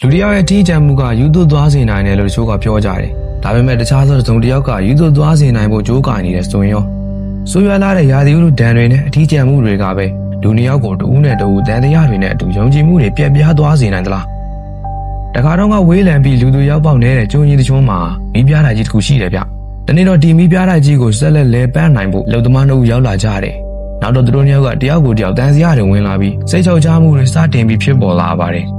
လူတယောက်ရဲ့ထိကြံမှုကယူသွသွားစေနိုင်တယ်လို့တချို့ကပြောကြတယ်။ဒါပေမဲ့တခြားသောတစ်စုံတစ်ယောက်ကယူသွသွားစေနိုင်ဖို့ကြိုးကိုင်နေတယ်ဆိုရင်ရောဆိုးရွားလာတဲ့ရာသီဥတုဒဏ်တွေနဲ့အထီးကျန်မှုတွေကပဲလူနှစ်ယောက်ကိုတဦးနဲ့တဦးတန်တရားတွေနဲ့အတူယုံကြည်မှုတွေပြက်ပြားသွားစေနိုင်သလား။တခါတော့ကဝေးလံပြီးလူသူရောက်ပေါက်နေတဲ့ကျုံကြီးတစ်ချုံမှာမိပြားတိုင်ကြီးတစ်ခုရှိတယ်ဗျ။တနေ့တော့ဒီမိပြားတိုင်ကြီးကိုဆက်လက်လဲပန်းနိုင်ဖို့လုံသမားတို့ရောက်လာကြတယ်။နောက်တော့သူတို့နှစ်ယောက်ကတယောက်ကိုတယောက်တန်စရာတွေဝင်လာပြီးစိတ်ချောက်ချမှုတွေစတင်ပြီးဖြစ်ပေါ်လာပါတယ်။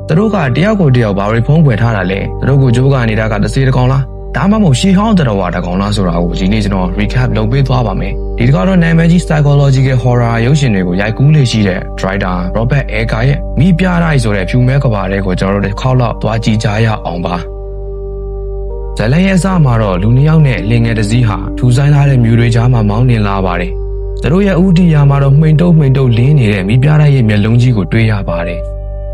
သူတို့ကတယောက်ကိုတယောက်ဘာတွေဖုံးကွယ်ထားတာလဲသူတို့ကိုကြိုးကနေနေတာကတစ်စေတစ်ကောင်လားဒါမှမဟုတ်ရှေးဟောင်းတော်ဝါတစ်ကောင်လားဆိုတာကိုဒီနေ့ကျွန်တော် recap လုပ်ပေးသွားပါမယ်ဒီတစ်ခါတော့နာမည်ကြီး psychological horror ရုပ်ရှင်တွေကိုရိုက်ကူးလေရှိတဲ့ writer Robert Eggers ရဲ့မိပြတိုင်းဆိုတဲ့ဖြူမဲကဘာတွေကိုကျွန်တော်တို့တစ်ခေါက်လောက်သွားကြည့်ကြရအောင်ပါဇလန်ရဲ့အစမှာတော့လူနှစ်ယောက်နဲ့လင်ငယ်တစ်စီးဟာထူဆိုင်လာတဲ့မြူတွေကြားမှာမောင်းနှင်လာပါတယ်သူတို့ရဲ့ဥတီယာမှာတော့မှိန်တုပ်လင်းနေတဲ့မိပြတိုင်းရဲ့မျက်လုံးကြီးကိုတွေ့ရပါတယ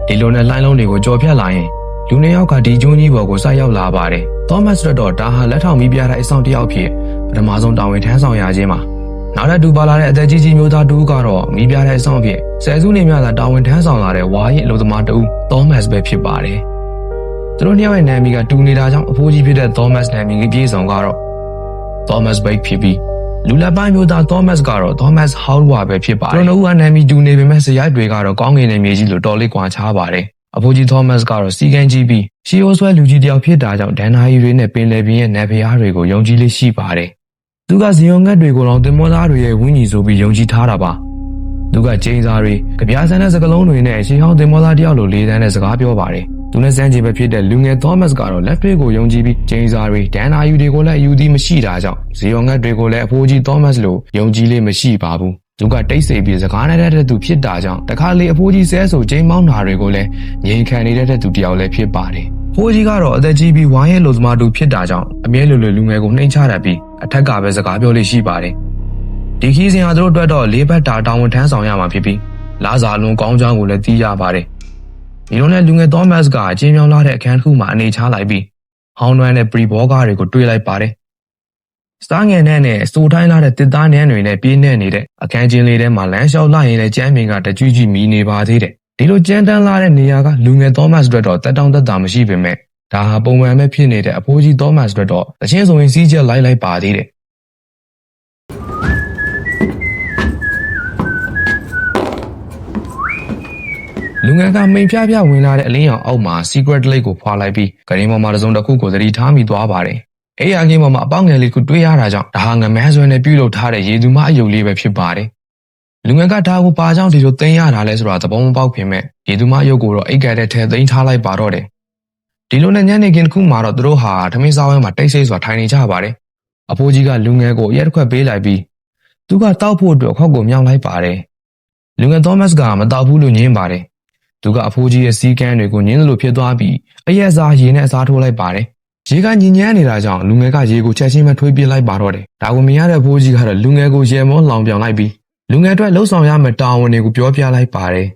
်ဒီလိုနဲ့လှိုင်းလုံးတွေကိုကြော်ဖြတ်လာရင်လူနှစ်ယောက်ကဒီကျွန်းကြီးပေါ်ကိုဆိုက်ရောက်လာပါတယ်။သောမတ်စ်တော့ဒါဟာလက်ထောက်မိပြတဲ့အဆောင်တစ်ယောက်ဖြစ်ပထမဆုံးတာဝန်ထမ်းဆောင်ရခြင်းပါ။နောက်ထပ်တူပါလာတဲ့အသက်ကြီးမျိုးသားတူကတော့မိပြတဲ့အဆောင်ဖြစ်ဆယ်စုနှစ်များသာတာဝန်ထမ်းဆောင်လာတဲ့ဝါရင်အလုပ်သမားတူသောမတ်စ်ပဲဖြစ်ပါတယ်။သူတို့နှစ်ယောက်ရဲ့နာမည်ကတူနေတာကြောင့်အဖိုးကြီးဖြစ်တဲ့သောမတ်စ်နာမည်ကြီးပြေဆုံးကတော့သောမတ်စ်ဘိတ်ဖြစ်ပြီးလူလက်ပိုင်းမျိုးသားသောမတ်စ်ကတော့သောမတ်စ်ဟောက်ဝါပဲဖြစ်ပါတယ်။သူတို့ကနာမည်တူနေပေမဲ့စရိုက်တွေကတော့ကောင်းကင်နယ်မြေကြီးလိုတော်လေးကွာခြားပါတယ်။အဖိုးကြီးသောမတ်စ်ကတော့စီကန်ကြီးပြီးရှီအိုဆွဲလူကြီးတယောက်ဖြစ်တာကြောင့်ဒန်နာရီတွေနဲ့ပင်လယ်ပြင်ရဲ့နယ်ဖျားတွေကိုယုံကြည်လေးရှိပါတယ်။သူကဇီယုံငတ်တွေကိုတော့တင်မောသားတွေရဲ့ဝင်းကြီးဆိုပြီးယုံကြည်ထားတာပါ။သူကကျင်းစားတွေကြပြားဆန်းတဲ့စကလုံးတွေနဲ့ရှီဟောင်းတင်မောသားတယောက်လိုလေးတန်းတဲ့စကားပြောပါတယ်။သူနဲ့စမ်းချင်ပဲဖြစ်တဲ့လူငယ်သောမတ်စ်ကတော့လက်ဖေးကိုယုံကြည်ပြီးကျင်းစားတွေဒန်နာရီတွေကိုလည်းယူသည်မရှိတာကြောင့်ဇီယုံငတ်တွေကိုလည်းအဖိုးကြီးသောမတ်စ်လိုယုံကြည်လေးမရှိပါဘူး။သူကတိတ်ဆိတ်ပြီးစကားနဲ့တဲ့သူဖြစ်တာကြောင့်တခါလေအဖိုးကြီးဆဲဆိုကျင်းမောင်းတာတွေကိုလည်းငြိမ်ခံနေတဲ့သူတယောက်လည်းဖြစ်ပါတယ်။ဖိုးကြီးကတော့အသက်ကြီးပြီးဝိုင်းရဲလိုသမားတူဖြစ်တာကြောင့်အမြဲလိုလူငယ်ကိုနှိမ်ချတတ်ပြီးအထက်ကပဲစကားပြောလေးရှိပါတယ်။ဒီခီးစဉ်ဟာသူတို့အတွက်တော့လေးဘက်တာတောင်းဝန်ထမ်းဆောင်ရမှာဖြစ်ပြီးလာစာလုံးကောင်းကြောင်းကိုလည်းသိရပါတယ်။ဒီလိုနဲ့လူငယ်သောမတ်စ်ကအချင်းမြောင်းလာတဲ့အခန်းတစ်ခုမှာအနေချလိုက်ပြီးဟောင်းနွမ်းတဲ့ပရီဘောကားတွေကိုတွေ့လိုက်ပါတယ်။စားငယ်နဲ့စူထိုင်းလာတဲ့တစ်သားနန်းတွေနဲ့ပြင်းနေနေတဲ့အခန်းချင်းလေးထဲမှာလမ်းလျှောက်လိုက်ရင်လည်းကျမ်းမင်ကတကြွကြီးမီနေပါသေးတယ်။ဒီလိုကြမ်းတမ်းလာတဲ့နေရာကလူငယ်သောမတ်စ်အတွက်တော့တက်တောင့်တက်တာမရှိပေမဲ့ဒါဟာပုံမှန်ပဲဖြစ်နေတဲ့အဖိုးကြီးသောမတ်စ်အတွက်တော့အချင်းဆိုရင်စီးချက်လိုက်ပါသေးတယ်။လူငယ်ကမိန်ဖျားဝင်လာတဲ့အလင်းရောင်အောက်မှာ secret lake ကိုဖွာလိုက်ပြီးဂရင်ပေါ်မှာတစုံတစ်ခုကိုသတိထားမိသွားပါတယ်။အဲ့ရကင်းပေါ်မှာအပေါက်ငယ်လေးကိုတွေ့ရတာကြောင့်ဒါဟာငမန်းဆွဲနဲ့ပြုတ်လုထားတဲ့ရေသူမအယုတ်လေးပဲဖြစ်ပါတယ်။လူငယ်ကဒါကိုပါကြောင့်ဒီလိုသိမ်းရတာလဲဆိုတာသဘောမပေါက်ခင်မဲ့ရေသူမအယုတ်ကိုတော့အိတ်ကဲတဲ့ထဲသိမ်းထားလိုက်ပါတော့တယ်။ဒီလိုနဲ့ညနေခင်းတစ်ခုမှာတော့သူတို့ဟာထမင်းစားဝဲမှာတိတ်ဆိတ်စွာထိုင်နေကြပါတယ်။အဖိုးကြီးကလူငယ်ကိုရက်တစ်ခွက်ပေးလိုက်ပြီးသူကတောက်ဖို့အတွက်ခေါက်ကိုမြောက်လိုက်ပါတယ်။လူငယ်သောမတ်စ်ကမတောက်ဘူးလို့ညင်းပါတယ်။သူကအဖိုးကြီးရဲ့စီးကန်းတွေကိုညင်းလို့ဖြစ်သွားပြီးအရက်စားရေနဲ့အစားထိုးလိုက်ပါတယ်။ရေကညင်ညမ်းနေတာကြောင့်လူငယ်ကရေကိုချက်ချင်းပဲထွေးပြလိုက်ပါတော့တယ်။ဒါကိုမြင်ရတဲ့ဖိုးကြီးကတော့လူငယ်ကိုရေမောလောင်ပြောင်လိုက်ပြီးလူငယ်အတွက်လှုပ်ဆောင်ရမယ့်တာဝန်တွေကိုပြောပြလိုက်ပါတယ်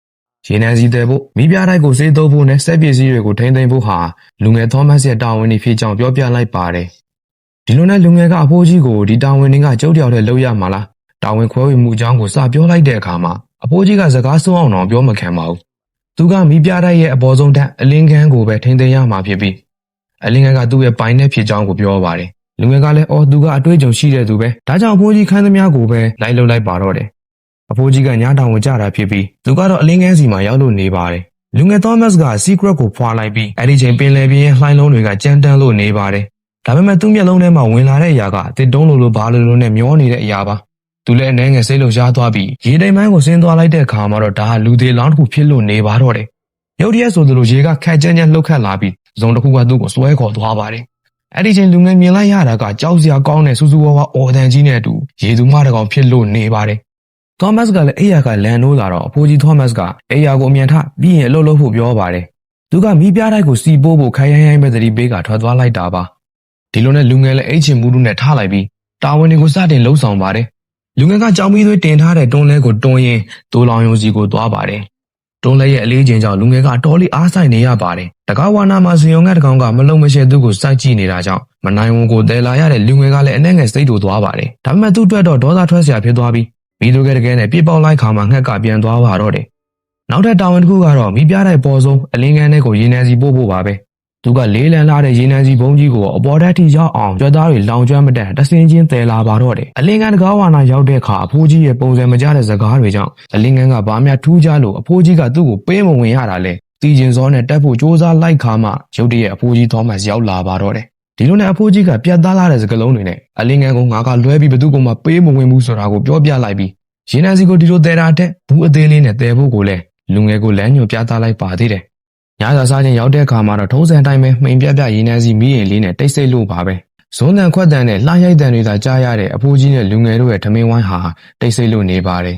။ရေနံစီတဲ့ဖို့မိပြတိုင်းကိုစေးသုံးဖို့နဲ့စက်ပစ္စည်းတွေကိုထိန်းသိမ်းဖို့ဟာလူငယ်သောမတ်စ်ရဲ့တာဝန်တွေဖြစ်ကြောင်းပြောပြလိုက်ပါတယ်။ဒီလိုနဲ့လူငယ်ကအဖိုးကြီးကိုဒီတာဝန်တွေကကျုပ်တယောက်တည်းလုပ်ရမှာလား။တာဝန်ခွဲဝေမှုအကြောင်းကိုစပြောလိုက်တဲ့အခါမှာအဖိုးကြီးကစကားဆုံးအောင်တော့ပြောမခံပါဘူး။သူကမိပြတိုင်းရဲ့အပေါ်ဆုံးတက်အလင်းကန်းကိုပဲထိန်းသိမ်းရမှာဖြစ်ပြီးအလင်းကသူ့ရဲ့ပိုင်နဲ့ဖြစ်ကြောင်းကိုပြောပါတယ်။လူငယ်ကလည်းသူကအတွေ့အကြုံရှိတဲ့သူပဲ။ဒါကြောင့်အဖိုးကြီးခန်းသမားကိုပဲလိုက်လုပ်လိုက်ပါတော့တယ်။အဖိုးကြီးကညတောင်ဝင်ကြတာဖြစ်ပြီးသူကတော့အလင်းကန်းစီမှာရောက်လို့နေပါတယ်။လူငယ်သောမတ်စ်က secret ကိုဖွာလိုက်ပြီးအဲ့ဒီချိန်ပင်လယ်ပြင်ရဲ့လှိုင်းလုံးတွေကကြမ်းတမ်းလို့နေပါတယ်။ဒါပေမဲ့သူ့မျက်လုံးထဲမှာဝင်လာတဲ့အရာကအတစ်တုံးလိုဘာလိုနဲ့မျောနေတဲ့အရာပါ။သူလည်းအနေငယ်စိတ်လှုပ်ရှားသွားပြီးရေတိမ်ပိုင်းကိုဆင်းသွားလိုက်တဲ့အခါမှာတော့ဒါဟာလူသေးလောင်းတစ်ခုဖြစ်လို့နေပါတော့တယ်။ရုတ်တရက်ဆိုသလိုရေကခက်ကြမ်းလှုပ်ခတ်လာပြီးဇုံတစ်ခုကသူ့ကိုစွဲခေါ်သွားပါတယ်။အဲ့ဒီချိန်လူငယ်မြင်လိုက်ရတာကကြောက်စရာကောင်းတဲ့စူးစူးဝါးဝါအော်တန်ကြီးနဲ့အတူရေသူမတစ်ကောင်ဖြစ်လို့နေပါတယ်။သောမတ်စ်ကလည်းအိယာကလန်နိုးလာတော့အဖိုးကြီးသောမတ်စ်ကအိယာကိုအမြန်ထပြီးရင်အလုပ်လုပ်ဖို့ပြောပါတယ်။သူကမိပြတိုင်းကိုစီပိုးဖို့ခိုင်ရိုင်းပဲသတိပေးကထွက်သွားလိုက်တာပါ။ဒီလိုနဲ့လူငယ်လည်းအိတ်ချင်မှုတို့နဲ့ထားလိုက်ပြီးတာဝန်တွေကိုစတင်လှုပ်ဆောင်ပါတယ်။လူငယ်ကကြောင်ပြီးသွေးတင်ထားတဲ့တွန်းလဲကိုတွန်းရင်းတိုးလောင်ယုံစီကိုသွားပါတယ်။တွန်းလဲရဲ့အလေးချိန်ကြောင့်လူငယ်ကအတော်လေးအားဆိုင်နေရပါတယ်။တကားဝါနာမှာဇင်ယုံငတ်တကောင်ကမလုံမရှိသူ့ကိုစိုက်ကြည့်နေတာကြောင့်မနိုင်ဝန်ကိုတဲလာရတဲ့လူငယ်ကလည်းအနှဲငယ်စိတ်တူသွားပါတယ်။ဒါပေမဲ့သူ့အတွက်တော့ဒေါသထွက်စရာဖြစ်သွားပြီးမိသူကတကယ်နဲ့ပြစ်ပေါက်လိုက်ခါမှငှက်ကပြန်သွားပါတော့တယ် နောက်ထပ်တာဝန်တစ်ခုကတော့မိပြတဲ့ပေါ်ဆုံးအလင်းကန်းတွေကိုရေနံစီပို့ဖို့ပါပဲသူကလေးလံလာတဲ့ရေနံစီဘုံကြီးကိုအပေါ်ဓာတ်ထိရောက်အောင်ကြွက်သားတွေလောင်ကျွမ်းမတတ်တဆင်းချင်းတည်လာပါတော့တယ်အလင်းကန်းတကားဝါနာရောက်တဲ့အခါအဖိုးကြီးရဲ့ပုံစံမကျတဲ့စကားတွေကြောင့်အလင်းကန်းကဘာမှထူးခြားလို့အဖိုးကြီးကသူ့ကိုပေးမဝင်ရတာလေတီကျင်စောနဲ့တက်ဖို့စ조사လိုက်ခါမှရုတ်တရက်အဖိုးကြီးသောမတ်ရောက်လာပါတော့တယ်ဒီလိုနဲ့အဖိုးကြီးကပြတ်သားလာတဲ့စကားလုံးတွေနဲ့အလင်းကန်းကငါကလွဲပြီးဘသူကမှပေးမဝင်ဘူးဆိုတာကိုပြောပြလိုက်ပြီးရေနံစီကိုဒီလိုတဲတာတဲ့ဘူးအသေးလေးနဲ့တဲဖို့ကိုလည်းလူငယ်ကိုလမ်းညွှန်ပြသလိုက်ပါသေးတယ်ညစာစားချင်းရောက်တဲ့အခါမှာတော့ထုံးစံတိုင်းပဲမှိန်ပြပြရေနံစီမီးရင်လေးနဲ့တိတ်ဆိတ်လို့ပါပဲဇွန်းတန်ခွက်တန်နဲ့လှရိုက်တန်တွေသာကြားရတဲ့အဖိုးကြီးနဲ့လူငယ်တို့ရဲ့ထမင်းဝိုင်းဟာတိတ်ဆိတ်လို့နေပါတယ်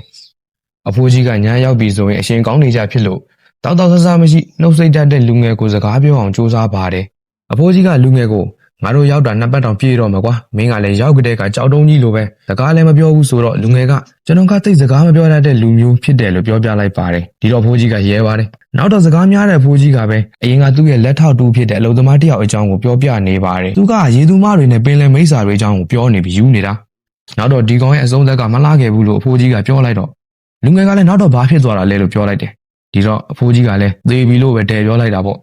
အဖိုးကြီးကညရောက်ပြီဆိုရင်အရှင်ကောင်းနေကြဖြစ်လို့တောက်တောက်ဆဆမရှိနှုတ်ဆိတ်တတ်တဲ့လူငယ်ကိုစကားပြောအောင်ကြိုးစားပါတယ်အဖိုးကြီးကလူငယ်ကိုငါတို့ရောက်တာနှစ်ပတ်တောင်ပြည့်တော့မှာကွာမင်းကလည်းရောက်ကြတဲ့ကကြောက်တုံးကြီးလိုပဲစကားလည်းမပြောဘူးဆိုတော့လူငယ်ကကျွန်တော်ကသိစကားမပြောတတ်တဲ့လူမျိုးဖြစ်တယ်လို့ပြောပြလိုက်ပါတယ်ဒီတော့ဖိုးကြီးကရဲပါတယ်နောက်တော့စကားများတဲ့ဖိုးကြီးကပဲအရင်ကသူ့ရဲ့လက်ထောက်တူဖြစ်တဲ့အလုပ်သမားတယောက်အကြောင်းကိုပြောပြနေပါတယ်သူကရေသူမတွေနဲ့ပင်လယ်မိတ်ဆာတွေအကြောင်းကိုပြောနေပြီးယူနေတာနောက်တော့ဒီကောင်ရဲ့အဆုံးသက်ကမလားခဲ့ဘူးလို့အဖိုးကြီးကပြောလိုက်တော့လူငယ်ကလည်းနောက်တော့ဘာဖြစ်သွားတာလဲလို့ပြောလိုက်တယ်ဒီတော့အဖိုးကြီးကလည်းသေပြီလို့ပဲတည်ပြောလိုက်တာပေါ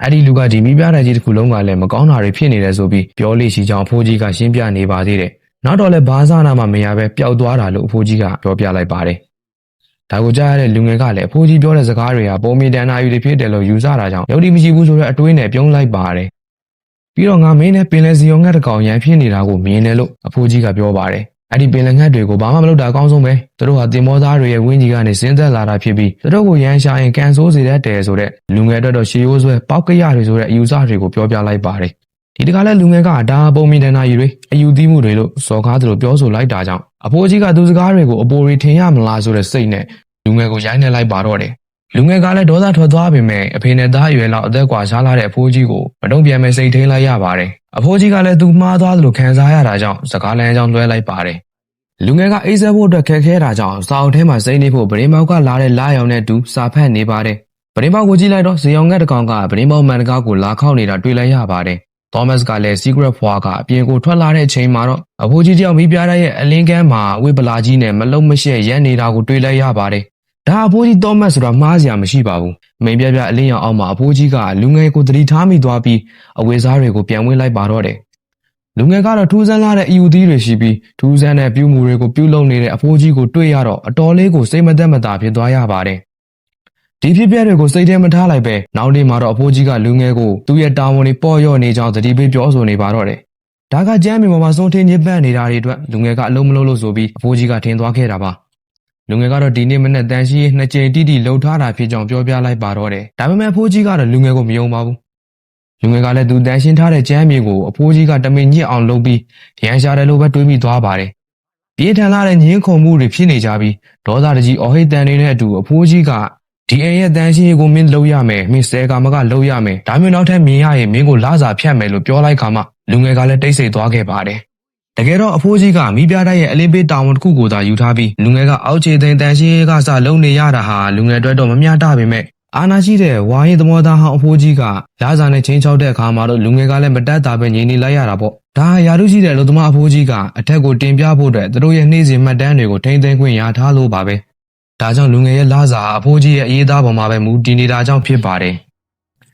့အဲ့ဒီလူကဒီမိပြတဲ့ကြီးတစ်ခုလုံးကလည်းမကောင်းတာတွေဖြစ်နေတယ်ဆိုပြီးပြောလိရှိကြောင်းအဖိုးကြီးကရှင်းပြနေပါသေးတယ်။နောက်တော့လည်းဘာသာနာမှမရပဲပျောက်သွားတာလို့အဖိုးကြီးကပြောပြလိုက်ပါတယ်။ဒါကိုကြားရတဲ့လူငယ်ကလည်းအဖိုးကြီးပြောတဲ့စကားတွေကပုံမီတန်နာယူတွေဖြစ်တယ်လို့ယူဆတာကြောင့်ယုတ်တိမရှိဘူးဆိုတော့အတွေးနဲ့ပြုံးလိုက်ပါတယ်။ပြီးတော့ငါမင်းနဲ့ပင်လယ်စီရောငှက်တကောင်ရန်ဖြစ်နေတာကိုမြင်တယ်လို့အဖိုးကြီးကပြောပါတယ်။အဲ့ဒီပင်လယ်ငှက်တွေကိုဘာမှမလုပ်တာအကောင်းဆုံးပဲသူတို့ဟာတင်မောသားတွေရဲ့ဝင်းကြီးကနေဆင်းသက်လာတာဖြစ်ပြီးသူတို့ကိုရန်ရှာရင်ကန်ဆိုးစေတတ်တယ်ဆိုတဲ့လူငယ်အတွက်တော့ရှေးရိုးဆွဲပောက်ကရတွေဆိုတဲ့အယူဆတွေကိုပြောပြလိုက်ပါတယ်ဒီတခါလဲလူငယ်ကဒါပုံမီတန်နာယူတွေအယူသီးမှုတွေလို့စော်ကားသလိုပြောဆိုလိုက်တာကြောင့်အဖိုးကြီးကသူစကားတွေကိုအပေါ်ရီထင်ရမလားဆိုတဲ့စိတ်နဲ့လူငယ်ကိုရိုင်းနှက်လိုက်ပါတော့တယ်လူငယ်ကလည်းဒေါသထွက်သွားပေမဲ့အဖေနဲ့သားအရွယ်လောက်အသက်ကွာရှားလာတဲ့အဖိုးကြီးကိုမတုံ့ပြန်မဲ့စိတ်ထိန်လိုက်ရပါတယ်အဖိုးကြီးကလည်းသူမှားသွားသလိုခံစားရတာကြောင့်စကားလမ်းကြောင်းလွှဲလိုက်ပါတယ်လူငယ်ကအိတ်ဆက်ဖို့အတွက်ခက်ခဲတာကြောင့်စာအုပ်ထဲမှာစိတ်နေဖို့ပရင်းပေါက်ကလာတဲ့လာရောင်နဲ့တူစာဖတ်နေပါတယ်ပရင်းပေါက်ကိုကြည့်လိုက်တော့ဇေယောင်ငှက်တစ်ကောင်ကပရင်းပေါက်မှန်တကားကိုလာခောက်နေတာတွေ့လိုက်ရပါတယ်သောမတ်ကလည်း secret ဖွာကအပြင်ကိုထွက်လာတဲ့အချိန်မှာတော့အဖိုးကြီးတယောက်မိပြတဲ့ရဲ့အလင်းကန်းမှာဝိပလာကြီးနဲ့မလုံးမရှက်ရက်နေတာကိုတွေ့လိုက်ရပါတယ်ဒါအဖိုးကြီးသောမတ်ဆိုတာမှားစရာမရှိပါဘူးမိန်ပြပြအလင်းရောင်အောက်မှာအဖိုးကြီးကလူငယ်ကိုသတိထားမိသွားပြီးအဝေစားတွေကိုပြန်ဝင်လိုက်ပါတော့တယ်လူငယ်ကတော့ထူးဆန်းလာတဲ့အယူသီးတွေရှိပြီးထူးဆန်းတဲ့ပြုမှုတွေကိုပြုလုပ်နေတဲ့အဖိုးကြီးကိုတွေ့ရတော့အတော်လေးကိုစိတ်မသက်မသာဖြစ်သွားရပါတယ်ဒီဖြစ်ပျက်တွေကိုစိတ်ထဲမထားလိုက်ပဲနောက်နေ့မှာတော့အဖိုးကြီးကလူငယ်ကိုသူ့ရဲ့တာဝန်တွေပေါ်ရော့နေကြောင်းသတိပေးပြောဆိုနေပါတော့တယ်ဒါကကျမ်းမြေပေါ်မှာဆုံးထင်းညစ်ပတ်နေတာတွေအတွက်လူငယ်ကအလုံးမလုံးလို့ဆိုပြီးအဖိုးကြီးကထင်သွားခဲ့တာပါလူငယ်ကတော့ဒီနေ့မနေ့တန်ရှိနှစ်ကြိမ်တိတိလှုပ်ထားတာဖြစ်ကြောင်းပြောပြလိုက်ပါတော့တယ်ဒါပေမဲ့အဖိုးကြီးကတော့လူငယ်ကိုမယုံပါဘူးလူငယ်ကလည်းသူတန်ရှင်းထားတဲ့ကျမ်းမြေကိုအဖိုးကြီးကတမင်ညစ်အောင်လုပ်ပြီးရန်ရှာတယ်လို့ပဲတွေးမိသွားပါတယ်။ပြေးထန်လာတဲ့ညင်းခုန်မှုတွေဖြစ်နေကြပြီးဒေါသတကြီးအော်ဟစ်တန်တွေနဲ့အတူအဖိုးကြီးကဒီအိမ်ရဲ့တန်ရှင်းကိုမင်းလုပ်ရမယ်မင်းဆဲကမကလုပ်ရမယ်ဒါမျိုးနောက်ထပ်မြင်ရရင်မင်းကိုလာစာဖြတ်မယ်လို့ပြောလိုက်ခါမှလူငယ်ကလည်းတိတ်ဆိတ်သွားခဲ့ပါတယ်။တကယ်တော့အဖိုးကြီးကမိပြတိုက်ရဲ့အလင်းပေးတာဝန်တစ်ခုကိုသာယူထားပြီးလူငယ်ကအောက်ခြေသိမ်းတန်ရှင်းကစလုံးနေရတာဟာလူငယ်အတွက်တော့မမျှတပေမဲ့အာနာရှိတဲ့ဝါရင်သမောသားဟောင်းအဖိုးကြီးကလာစာနဲ့ချင်းချောက်တဲ့အခါမှာတော့လူငယ်ကလည်းမတက်တာပဲငြိမ်နေလိုက်ရတာပေါ့ဒါဟာယာရုရှိတဲ့လူသမားအဖိုးကြီးကအထက်ကိုတင်ပြဖို့အတွက်သူတို့ရဲ့နှိမ့်စဉ်မှတ်တမ်းတွေကိုထိမ့်သိမ်းခွင့်ရထားလို့ပါပဲဒါကြောင့်လူငယ်ရဲ့လာစာအဖိုးကြီးရဲ့အရေးသားပေါ်မှာပဲမူတည်နေတာကြောင့်ဖြစ်ပါတယ်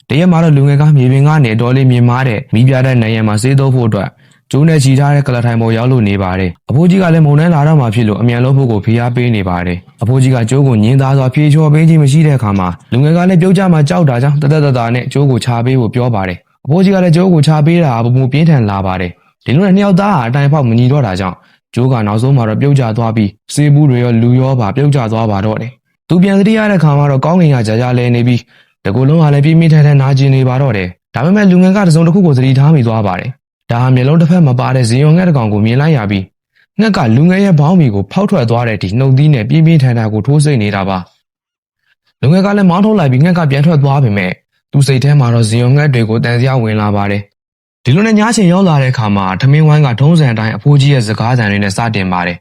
တရက်မှာတော့လူငယ်ကမြေပြင်ကနေအတော်လေးမြင်မာတဲ့မိပြတဲ့နိုင်ရံမှာစေးသုံးဖို့အတွက်ကျိုးနဲ့ချီထားတဲ့ကလထိုင်ပေါ်ရောက်လို့နေပါတယ်အဖိုးကြီးကလည်းမုံနှန်းလာတော့မှဖြစ်လို့အမြန်လုံးဖို့ကိုဖိအားပေးနေပါတယ်အဖိုးကြီးကကျိုးကိုညင်းသားစွာဖြေချော်ပေးခြင်းမရှိတဲ့အခါမှာလူငယ်ကလည်းပြုတ်ကြမှာကြောက်တာကြောင့်တသက်နဲ့ကျိုးကိုချပေးဖို့ပြောပါတယ်အဖိုးကြီးကလည်းကျိုးကိုချပေးတာပုံမှုပြင်းထန်လာပါတယ်ဒီလိုနဲ့နှစ်ယောက်သားဟာအတိုင်းဖောက်မညီတော့တာကြောင့်ကျိုးကနောက်ဆုံးမှာတော့ပြုတ်ကျသွားပြီးစေးဘူးတွေရောလူရောပါပြုတ်ကျသွားပါတော့တယ်သူပြန်သတိရတဲ့ခါမှာတော့ကောင်းကင်ကကြာလဲနေပြီးတကူလုံးကလည်းပြင်းပြင်းထန်ထန်နာကျင်နေပါတော့တယ်ဒါပေမဲ့လူငယ်ကတစုံတစ်ခုကိုသတိထားမိသွားပါတယ်ဒါဟာမျိုးလုံးတစ်ဖက်မပါတဲ့ဇင်ယုံငှက်တစ်ကောင်ကိုမြင်လိုက်ရပြီးငှက်ကလူငယ်ရဲ့ဘောင်းမီကိုဖောက်ထွက်သွားတဲ့ဒီနှုတ်သီးနဲ့ပြင်းပြင်းထန်ထန်ကိုထိုးစိတ်နေတာပါလူငယ်ကလည်းမောင်းထုတ်လိုက်ပြီးငှက်ကပြန်ထွက်သွားပေမဲ့သူ့စိတ်ထဲမှာတော့ဇင်ယုံငှက်တွေကိုတန်စရာဝင်လာပါတယ်ဒီလိုနဲ့ညချင်းရောက်လာတဲ့အခါမှာထမင်းဝိုင်းကထုံးစံအတိုင်းအဖိုးကြီးရဲ့စကားသံတွေနဲ့စတင်ပါတယ်